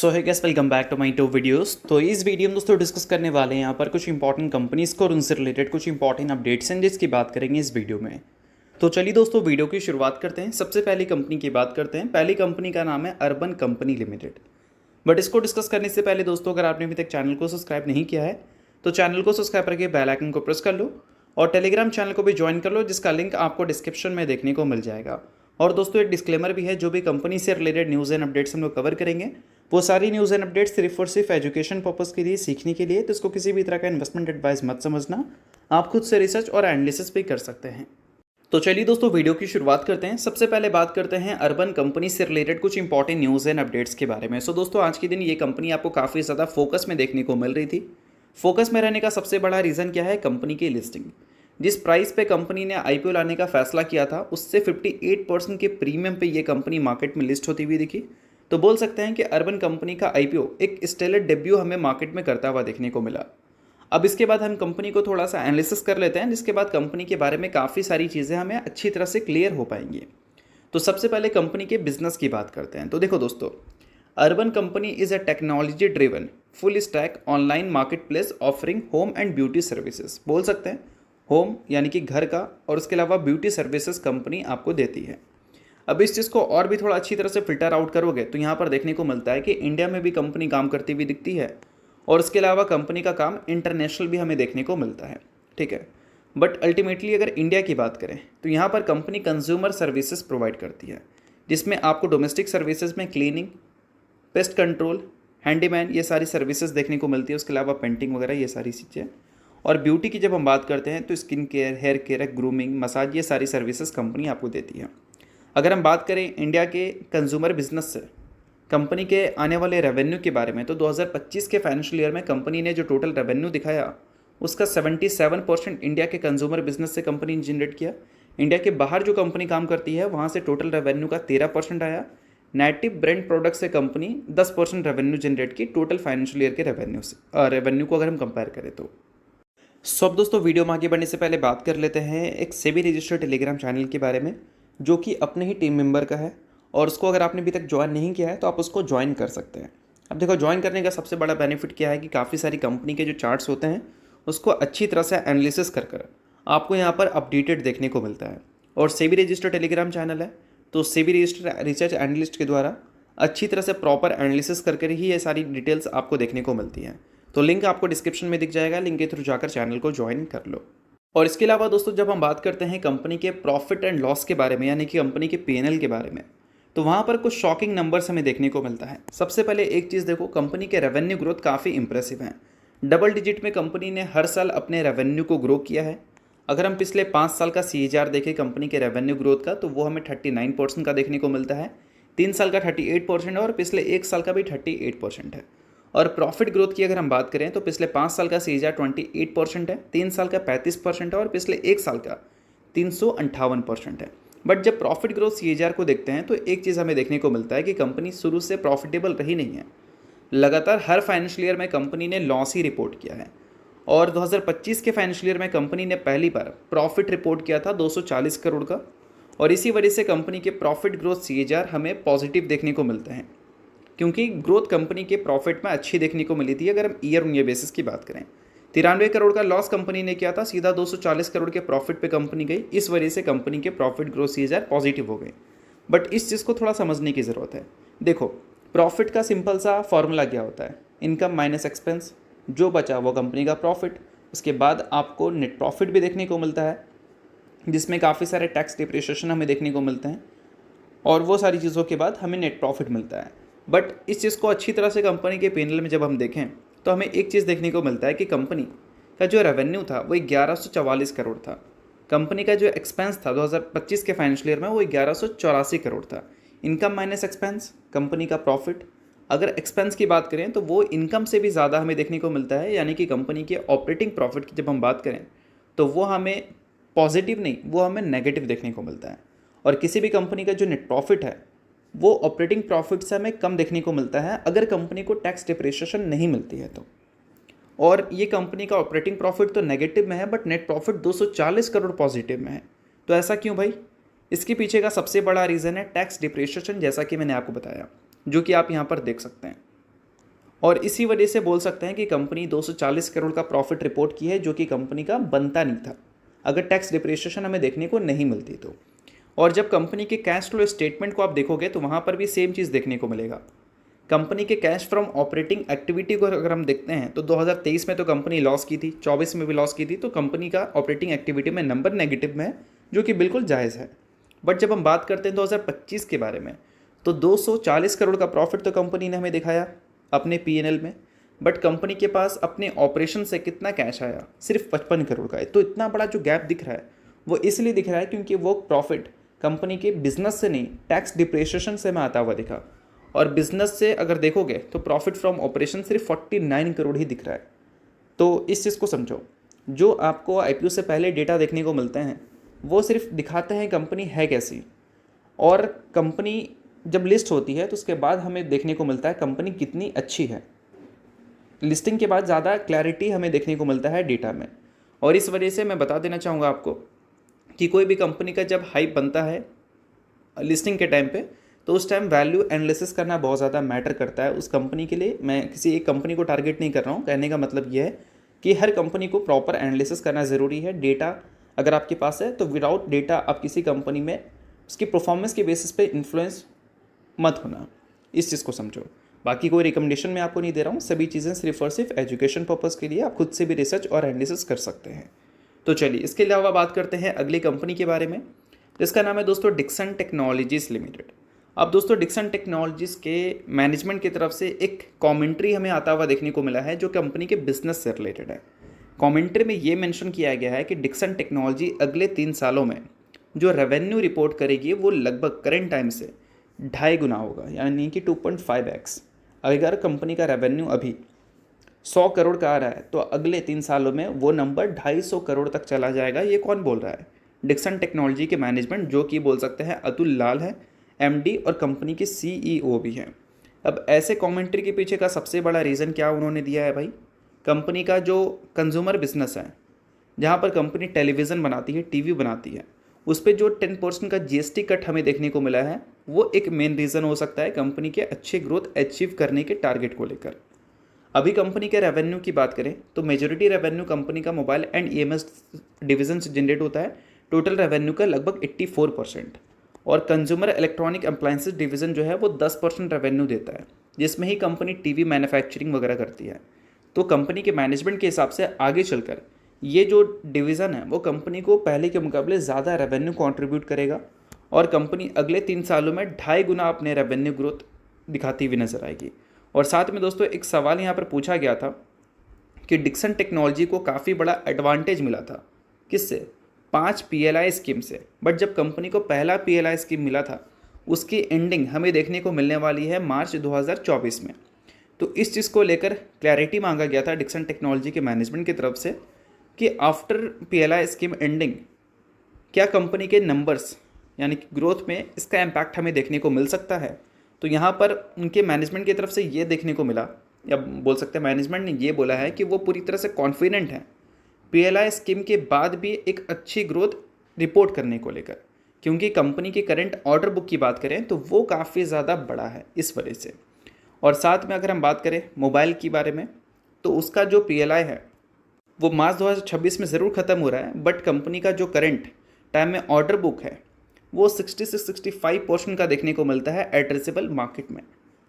So hi guys welcome back to my to videos. तो इस video में दोस्तों डिस्कस करने वाले हैं यहाँ पर कुछ इंपॉर्टेंट कंपनीज़ को और उनसे रिलेटेड कुछ इंपॉर्टेंट अपडेट्स हैं जिसकी बात करेंगे इस वीडियो में। तो चलिए दोस्तों वीडियो की शुरुआत करते हैं। सबसे पहली कंपनी की बात करते हैं। पहली कंपनी का नाम है अर्बन कंपनी लिमिटेड। बट इसको डिस्कस करने से पहले दोस्तों अगर आपने अभी तक चैनल को सब्सक्राइब नहीं किया है तो चैनल को सब्सक्राइब करके बेल आइकन को प्रेस कर लो और टेलीग्राम चैनल को भी ज्वाइन कर लो जिसका लिंक आपको डिस्क्रिप्शन में देखने को मिल जाएगा। और दोस्तों एक डिस्क्लेमर भी है, जो भी कंपनी से रिलेटेड न्यूज़ एंड अपडेट्स हम लोग कवर करेंगे वो सारी न्यूज़ एंड अपडेट्स सिर्फ और सिर्फ एजुकेशन पर्पज़ के लिए, सीखने के लिए, तो इसको किसी भी तरह का इन्वेस्टमेंट एडवाइस मत समझना। आप खुद से रिसर्च और एनालिसिस भी कर सकते हैं। तो चलिए दोस्तों वीडियो की शुरुआत करते हैं। सबसे पहले बात करते हैं अर्बन कंपनी से रिलेटेड कुछ इंपॉर्टेंट न्यूज़ एंड अपडेट्स के बारे में। सो दोस्तों आज के दिन ये कंपनी आपको काफ़ी ज़्यादा फोकस में देखने को मिल रही थी। फोकस में रहने का सबसे बड़ा रीज़न क्या है? कंपनी की लिस्टिंग। जिस प्राइस पे कंपनी ने आईपीओ लाने का फैसला किया था उससे 58% के प्रीमियम पे ये कंपनी मार्केट में लिस्ट होती हुई दिखी। तो बोल सकते हैं कि अर्बन कंपनी का आईपीओ एक स्टेलर डेब्यू हमें मार्केट में करता हुआ देखने को मिला। अब इसके बाद हम कंपनी को थोड़ा सा एनालिसिस कर लेते हैं, जिसके बाद कंपनी के बारे में काफ़ी सारी चीज़ें हमें अच्छी तरह से क्लियर हो पाएंगी। तो सबसे पहले कंपनी के बिजनेस की बात करते हैं। तो देखो दोस्तों, urban company is a technology driven full stack online market place offering home and beauty services. बोल सकते हैं होम यानी कि घर का, और उसके अलावा ब्यूटी सर्विसेज कंपनी आपको देती है। अब इस चीज़ को और भी थोड़ा अच्छी तरह से फिल्टर आउट करोगे तो यहाँ पर देखने को मिलता है कि इंडिया में भी कंपनी काम करती हुई दिखती है और इसके अलावा कंपनी का काम इंटरनेशनल भी हमें देखने को मिलता है। ठीक है, बट अल्टीमेटली अगर इंडिया की बात करें तो यहाँ पर कंपनी कंज्यूमर सर्विसेज प्रोवाइड करती है, जिसमें आपको डोमेस्टिक सर्विसेज में क्लीनिंग, पेस्ट कंट्रोल, हैंडीमैन, ये सारी सर्विसेज देखने को मिलती है। उसके अलावा पेंटिंग वगैरह ये सारी चीज़ें। और ब्यूटी की जब हम बात करते हैं तो skin care, hair care, grooming, massage, ये सारी सर्विसेज कंपनी आपको देती है। अगर हम बात करें इंडिया के कंज्यूमर बिजनेस से कंपनी के आने वाले रेवेन्यू के बारे में तो 2025 के फाइनेंशियल ईयर में कंपनी ने जो टोटल रेवेन्यू दिखाया उसका 77% इंडिया के कंज्यूमर बिजनेस से कंपनी ने जनरेट किया। इंडिया के बाहर जो कंपनी काम करती है वहाँ से टोटल रेवेन्यू का 13% आया। नेटिव ब्रांड प्रोडक्ट से कंपनी 10% रेवेन्यू जनरेट की टोटल फाइनेंशियल ईयर के रेवेन्यू को अगर हम कंपेयर करें तो। सो अब दोस्तों वीडियो में आगे बढ़ने से पहले बात कर लेते हैं एक सेबी रजिस्टर्ड टेलीग्राम चैनल के बारे में, जो कि अपने ही टीम मेंबर का है और उसको अगर आपने अभी तक ज्वाइन नहीं किया है तो आप उसको ज्वाइन कर सकते हैं। अब देखो, ज्वाइन करने का सबसे बड़ा बेनिफिट क्या है कि काफ़ी सारी कंपनी के जो चार्ट्स होते हैं उसको अच्छी तरह से एनालिसिस कर कर आपको यहाँ पर अपडेटेड देखने को मिलता है। और सेबी रजिस्टर्ड टेलीग्राम चैनल है तो सेबी रजिस्टर्ड रिसर्च एनालिस्ट के द्वारा अच्छी तरह से प्रॉपर एनालिसिस करके ही ये सारी डिटेल्स आपको देखने को मिलती हैं। तो लिंक आपको डिस्क्रिप्शन में दिख जाएगा, लिंक के थ्रू जाकर चैनल को ज्वाइन कर लो। और इसके अलावा दोस्तों जब हम बात करते हैं कंपनी के प्रॉफिट एंड लॉस के बारे में, यानी कि कंपनी के पीएनएल के बारे में, तो वहाँ पर कुछ शॉकिंग नंबर्स हमें देखने को मिलता है। सबसे पहले एक चीज़ देखो, कंपनी के रेवेन्यू ग्रोथ काफ़ी इंप्रेसिव है। डबल डिजिट में कंपनी ने हर साल अपने रेवेन्यू को ग्रो किया है। अगर हम पिछले 5 साल का CAGR देखें कंपनी के रेवेन्यू ग्रोथ का तो वो हमें 39% का देखने को मिलता है, 3 साल का 38% है और पिछले 1 साल का भी 38% है। और प्रॉफिट ग्रोथ की अगर हम बात करें तो पिछले 5 साल का CAGR 28% है, 3 साल का 35% है और पिछले 1 साल का 358% है। बट जब प्रॉफिट ग्रोथ CAGR को देखते हैं तो एक चीज़ हमें देखने को मिलता है कि कंपनी शुरू से प्रॉफिटेबल रही नहीं है। लगातार हर फाइनेंशियल ईयर में कंपनी ने लॉस ही रिपोर्ट किया है और 2025 के फाइनेंशियल ईयर में कंपनी ने पहली बार प्रॉफिट रिपोर्ट किया था 240 करोड़ का। और इसी वजह से कंपनी के प्रॉफिट ग्रोथ CAGR हमें पॉजिटिव देखने को मिलते हैं, क्योंकि ग्रोथ कंपनी के प्रॉफिट में अच्छी देखने को मिली थी। अगर हम ईयर ऑन ईयर बेसिस की बात करें, 93 करोड़ का लॉस कंपनी ने किया था, सीधा 240 करोड़ के प्रॉफिट पे कंपनी गई। इस वजह से कंपनी के प्रॉफिट ग्रोथ CAGR पॉजिटिव हो गए। बट इस चीज़ को थोड़ा समझने की ज़रूरत है। देखो, प्रॉफिट का सिंपल सा फॉर्मूला क्या होता है? इनकम माइनस एक्सपेंस, जो बचा वो कंपनी का प्रॉफिट। उसके बाद आपको नेट प्रॉफिट भी देखने को मिलता है, जिसमें काफ़ी सारे टैक्स डिप्रिसिएशन हमें देखने को मिलते हैं और वो सारी चीज़ों के बाद हमें नेट प्रॉफिट मिलता है। बट इस चीज़ को अच्छी तरह से कंपनी के पीएनएल में जब हम देखें तो हमें एक चीज़ देखने को मिलता है कि कंपनी का जो रेवेन्यू था वो 1144 करोड़ था। कंपनी का जो एक्सपेंस था 2025 के फाइनेंशियल ईयर में वो 1184 करोड़ था। इनकम माइनस एक्सपेंस, कंपनी का प्रॉफिट। अगर एक्सपेंस की बात करें तो वो इनकम से भी ज़्यादा हमें देखने को मिलता है, यानी कि कंपनी के ऑपरेटिंग प्रॉफिट की जब हम बात करें तो वो हमें पॉजिटिव नहीं, वो हमें नेगेटिव देखने को मिलता है। और किसी भी कंपनी का जो नेट प्रॉफिट है वो ऑपरेटिंग प्रॉफिट से हमें कम देखने को मिलता है अगर कंपनी को टैक्स डिप्रिसिएशन नहीं मिलती है तो। और ये कंपनी का ऑपरेटिंग प्रॉफिट तो नेगेटिव में है but net profit 240 crore positive में है। तो ऐसा क्यों भाई? इसके पीछे का सबसे बड़ा रीज़न है टैक्स डिप्रिसिएशन, जैसा कि मैंने आपको बताया, जो कि आप यहाँ पर देख सकते हैं। और इसी वजह से बोल सकते हैं कि कंपनी 240 करोड़ का प्रॉफिट रिपोर्ट की है, जो कि कंपनी का बनता नहीं था अगर टैक्स डिप्रिसिएशन हमें देखने को नहीं मिलती तो। और जब कंपनी के कैश फ्लो स्टेटमेंट को आप देखोगे तो वहाँ पर भी सेम चीज़ देखने को मिलेगा। कंपनी के कैश फ्रॉम ऑपरेटिंग एक्टिविटी को अगर हम देखते हैं तो 2023 में तो कंपनी लॉस की थी, 24 में भी लॉस की थी, तो कंपनी का ऑपरेटिंग एक्टिविटी में नंबर नेगेटिव में है, जो कि बिल्कुल जायज़ है। बट जब हम बात करते हैं 2025 के बारे में, तो 240 करोड़ का प्रॉफिट तो कंपनी ने हमें दिखाया अपने पीएनएल में, बट कंपनी के पास अपने ऑपरेशन से कितना कैश आया, सिर्फ 55 करोड़ का है। तो इतना बड़ा जो गैप दिख रहा है वो इसलिए दिख रहा है क्योंकि वो प्रॉफिट कंपनी के बिजनेस से नहीं, टैक्स डिप्रिसिएशन से में आता हुआ दिखा। और बिजनेस से अगर देखोगे तो प्रॉफिट फ्रॉम ऑपरेशन सिर्फ 49 करोड़ ही दिख रहा है। तो इस चीज़ को समझो, जो आपको आईपीओ से पहले डेटा देखने को मिलते हैं वो सिर्फ दिखाते हैं कंपनी है कैसी, और कंपनी जब लिस्ट होती है तो उसके बाद हमें देखने को मिलता है कंपनी कितनी अच्छी है। लिस्टिंग के बाद ज़्यादा क्लैरिटी हमें देखने को मिलता है डेटा में। और इस वजह से मैं बता देना चाहूँगा आपको कि कोई भी कंपनी का जब हाइप बनता है लिस्टिंग के टाइम पे, तो उस टाइम वैल्यू एनालिसिस करना बहुत ज़्यादा मैटर करता है उस कंपनी के लिए। मैं किसी एक कंपनी को टारगेट नहीं कर रहा हूँ, कहने का मतलब ये है कि हर कंपनी को प्रॉपर एनालिसिस करना ज़रूरी है। डेटा अगर आपके पास है तो विदाउट डेटा आप किसी कंपनी में उसकी परफॉर्मेंस के बेसिस पे इन्फ्लुएंस मत होना, इस चीज़ को समझो। बाकी कोई रिकमेंडेशन मैं आपको नहीं दे रहा हूँ, सभी चीज़ें सिर्फ और सिर्फ एजुकेशन पर्पज़ के लिए, आप खुद से भी रिसर्च और एनालिसिस कर सकते हैं। तो चलिए इसके अलावा बात करते हैं अगली कंपनी के बारे में, जिसका नाम है दोस्तों डिक्सन टेक्नोलॉजीज़ लिमिटेड। अब दोस्तों डिक्सन टेक्नोलॉजीज़ के मैनेजमेंट की तरफ से एक कमेंट्री हमें आता हुआ देखने को मिला है जो कंपनी के बिजनेस से रिलेटेड है। कमेंट्री में ये मेंशन किया गया है कि डिक्सन टेक्नोलॉजी अगले 3 सालों में जो रेवेन्यू रिपोर्ट करेगी वो लगभग करंट टाइम से 2.5 गुना होगा, यानी कि 2.5x। अगर कंपनी का रेवेन्यू अभी 100 करोड़ का आ रहा है तो अगले 3 सालों में वो नंबर 250 करोड़ तक चला जाएगा। ये कौन बोल रहा है? डिक्सन टेक्नोलॉजी के मैनेजमेंट, जो कि बोल सकते हैं अतुल लाल है, एमडी और कंपनी के सीईओ भी हैं। अब ऐसे कमेंट्री के पीछे का सबसे बड़ा रीज़न क्या उन्होंने दिया है भाई? कंपनी का जो कंज्यूमर बिजनेस है, जहाँ पर कंपनी टेलीविज़न बनाती है, टीवी बनाती है, उस पर जो 10% का जीएसटी कट हमें देखने को मिला है वो एक मेन रीज़न हो सकता है कंपनी के अच्छे ग्रोथ अचीव करने के टारगेट को लेकर। अभी कंपनी के रेवेन्यू की बात करें तो मेजॉरिटी रेवेन्यू कंपनी का मोबाइल एंड ईएमएस डिवीज़न से जनरेट होता है, टोटल रेवेन्यू का लगभग 84%। और कंज्यूमर इलेक्ट्रॉनिक अप्लायंसेस डिवीज़न जो है वो 10% रेवेन्यू देता है, जिसमें ही कंपनी टीवी मैन्युफैक्चरिंग वगैरह करती है। तो कंपनी के मैनेजमेंट के हिसाब से आगे चलकर ये जो डिवीज़न है वो कंपनी को पहले के मुकाबले ज़्यादा रेवेन्यू कंट्रीब्यूट करेगा, और कंपनी अगले 3 सालों में 2.5 गुना अपने रेवेन्यू ग्रोथ दिखाती हुई नजर आएगी। और साथ में दोस्तों एक सवाल यहाँ पर पूछा गया था कि डिक्सन टेक्नोलॉजी को काफ़ी बड़ा एडवांटेज मिला था, किससे? 5 पीएलआई स्कीम से। बट जब कंपनी को पहला पीएलआई स्कीम मिला था उसकी एंडिंग हमें देखने को मिलने वाली है मार्च 2024 में। तो इस चीज़ को लेकर क्लैरिटी मांगा गया था डिक्सन टेक्नोलॉजी के मैनेजमेंट की तरफ से कि आफ्टर पीएलआई स्कीम एंडिंग क्या कंपनी के नंबर्स यानी कि ग्रोथ में इसका इम्पैक्ट हमें देखने को मिल सकता है। तो यहाँ पर उनके मैनेजमेंट की तरफ से ये देखने को मिला, या बोल सकते हैं मैनेजमेंट ने ये बोला है कि वो पूरी तरह से कॉन्फिडेंट है पीएलआई स्कीम के बाद भी एक अच्छी ग्रोथ रिपोर्ट करने को लेकर, क्योंकि कंपनी के करंट ऑर्डर बुक की बात करें तो वो काफ़ी ज़्यादा बड़ा है इस वजह से। और साथ में अगर हम बात करें मोबाइल के बारे में तो उसका जो पीएलआई है वो मार्च 2026 में ज़रूर ख़त्म हो रहा है, बट कंपनी का जो करंट टाइम में ऑर्डर बुक है वो 60 से 65% का देखने को मिलता है एड्रेसेबल मार्केट में।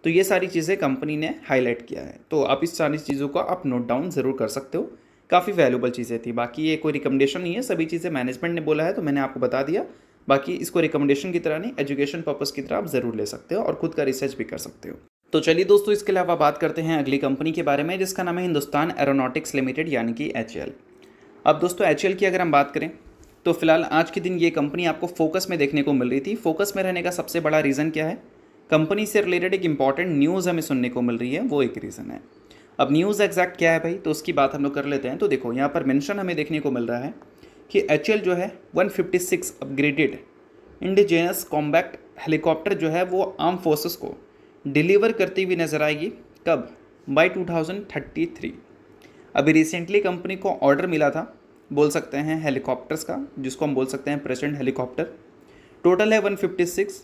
तो ये सारी चीज़ें कंपनी ने हाईलाइट किया है, तो आप इस सारी चीज़ों को आप नोट डाउन ज़रूर कर सकते हो। काफ़ी वैल्यूबल चीज़ें थी, बाकी ये कोई रिकमेंडेशन नहीं है, सभी चीज़ें मैनेजमेंट ने बोला है तो मैंने आपको बता दिया। बाकी इसको रिकमेंडेशन की तरह नहीं, एजुकेशन पर्पज़ की तरह आप ज़रूर ले सकते हो और खुद का रिसर्च भी कर सकते हो। तो चलिए दोस्तों इसके अलावा बात करते हैं अगली कंपनी के बारे में, जिसका नाम है हिंदुस्तान एरोनॉटिक्स लिमिटेड यानी कि एचएएल। अब दोस्तों एचएएल की अगर हम बात करें तो फिलहाल आज के दिन ये कंपनी आपको फोकस में देखने को मिल रही थी। फोकस में रहने का सबसे बड़ा रीज़न क्या है? कंपनी से रिलेटेड एक इंपॉर्टेंट न्यूज़ हमें सुनने को मिल रही है, वो एक रीज़न है। अब न्यूज़ एग्जैक्ट क्या है भाई, तो उसकी बात हम लोग कर लेते हैं। तो देखो यहाँ पर मेंशन हमें देखने को मिल रहा है कि एचएएल जो है 156 अपग्रेडेड इंडिजिनस कॉम्बैक्ट हेलीकॉप्टर जो है वो आर्म फोर्सेस को डिलीवर करती हुई नजर आएगी। कब? बाय 2033। अभी रिसेंटली कंपनी को ऑर्डर मिला था, बोल सकते हैं हेलीकॉप्टर्स का, जिसको हम बोल सकते हैं प्रेसिडेंट हेलीकॉप्टर। टोटल है 156।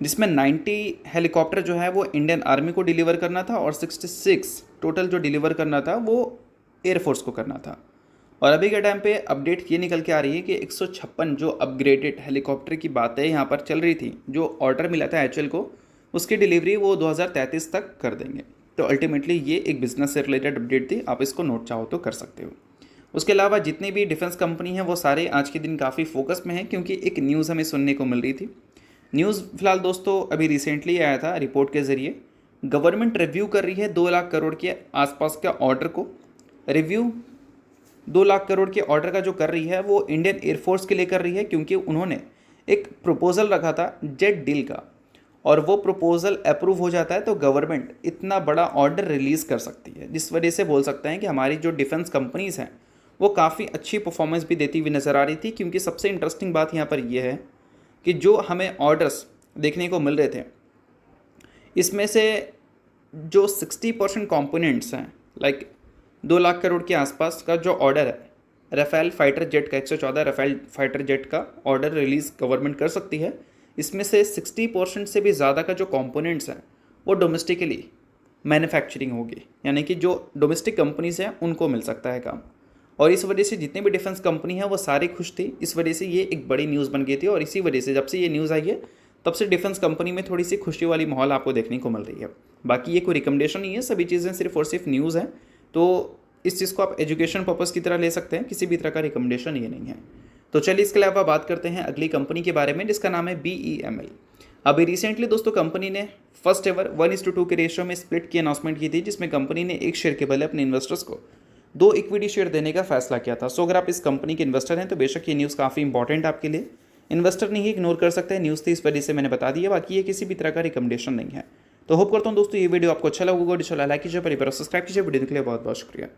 जिसमें 90 हेलीकॉप्टर जो है वो इंडियन आर्मी को डिलीवर करना था और 66 टोटल जो डिलीवर करना था वो एयरफोर्स को करना था। और अभी के टाइम पे अपडेट ये निकल के आ रही है कि 156 जो अपग्रेडेड हेलीकॉप्टर की बातें यहाँ पर चल रही थी, जो ऑर्डर मिला था एचएल को, उसकी डिलीवरी वो 2033 तक कर देंगे। तो अल्टीमेटली ये एक बिजनेस से रिलेटेड अपडेट थी, आप इसको नोट चाहो तो कर सकते हो। उसके अलावा जितनी भी डिफेंस कंपनी हैं वो सारे आज के दिन काफ़ी फोकस में हैं, क्योंकि एक न्यूज़ हमें सुनने को मिल रही थी। न्यूज़ फिलहाल दोस्तों अभी रिसेंटली आया था रिपोर्ट के ज़रिए। गवर्नमेंट रिव्यू कर रही है 2 लाख करोड़ के आसपास का ऑर्डर को। रिव्यू 2 लाख करोड़ के ऑर्डर का जो कर रही है वो इंडियन एयरफोर्स के लिए कर रही है, क्योंकि उन्होंने एक प्रपोजल रखा था जेट डील का, और वो प्रपोजल अप्रूव हो जाता है तो गवर्नमेंट इतना बड़ा ऑर्डर रिलीज़ कर सकती है, जिस वजह से बोल सकते हैं कि हमारी जो डिफेंस कंपनीज़ हैं वो काफ़ी अच्छी परफॉर्मेंस भी देती हुई नज़र आ रही थी। क्योंकि सबसे इंटरेस्टिंग बात यहाँ पर यह है कि जो हमें ऑर्डर्स देखने को मिल रहे थे, इसमें से जो 60% कॉम्पोनेंट्स हैं, लाइक 2 लाख करोड़ के आसपास का जो ऑर्डर है राफेल फाइटर जेट का, 114 राफेल फाइटर जेट का ऑर्डर रिलीज़ गवर्नमेंट कर सकती है। इसमें से 60% से भी ज़्यादा का जो कंपोनेंट्स हैं वो डोमेस्टिकली मैन्युफैक्चरिंग होगी, यानी कि जो डोमेस्टिक कंपनीज़ हैं उनको मिल सकता है काम। और इस वजह से जितने भी डिफेंस कंपनी हैं वो सारी खुश थी। इस वजह से ये एक बड़ी न्यूज़ बन गई थी, और इसी वजह से जब से ये न्यूज़ आई है तब से डिफेंस कंपनी में थोड़ी सी खुशी वाली माहौल आपको देखने को मिल रही है। बाकी ये कोई रिकमेंडेशन नहीं है, सभी चीज़ें सिर्फ और सिर्फ न्यूज़ हैं, तो इस चीज़ को आप एजुकेशन पर्पज़ की तरह ले सकते हैं, किसी भी तरह का रिकमेंडेशन ये नहीं है। तो चलिए इसके अलावा बात करते हैं अगली कंपनी के बारे में, जिसका नाम है BEML। अभी रिसेंटली दोस्तों कंपनी ने फर्स्ट एवर 1:2 के रेशियो में स्प्लिट की अनाउंसमेंट की थी, जिसमें कंपनी ने एक शेयर के बदले अपने इन्वेस्टर्स को 2 इक्विटी शेयर देने का फैसला किया था। सो अगर आप इस कंपनी के इन्वेस्टर हैं तो बेशक ये न्यूज़ काफ़ी इंपॉर्टेंट आपके लिए, इन्वेस्टर नहीं इग्नोर कर सकते हैं, न्यूज़ थी इस वजह से मैंने बता दिया। बाकी ये किसी भी तरह का रिकमेंडेशन नहीं है। तो होप करता हूँ दोस्तों ये वीडियो आपको अच्छा लगा होगा। लाइक कीजिए, पर सब्सक्राइब कीजिए। वीडियो के लिए बहुत बहुत शुक्रिया।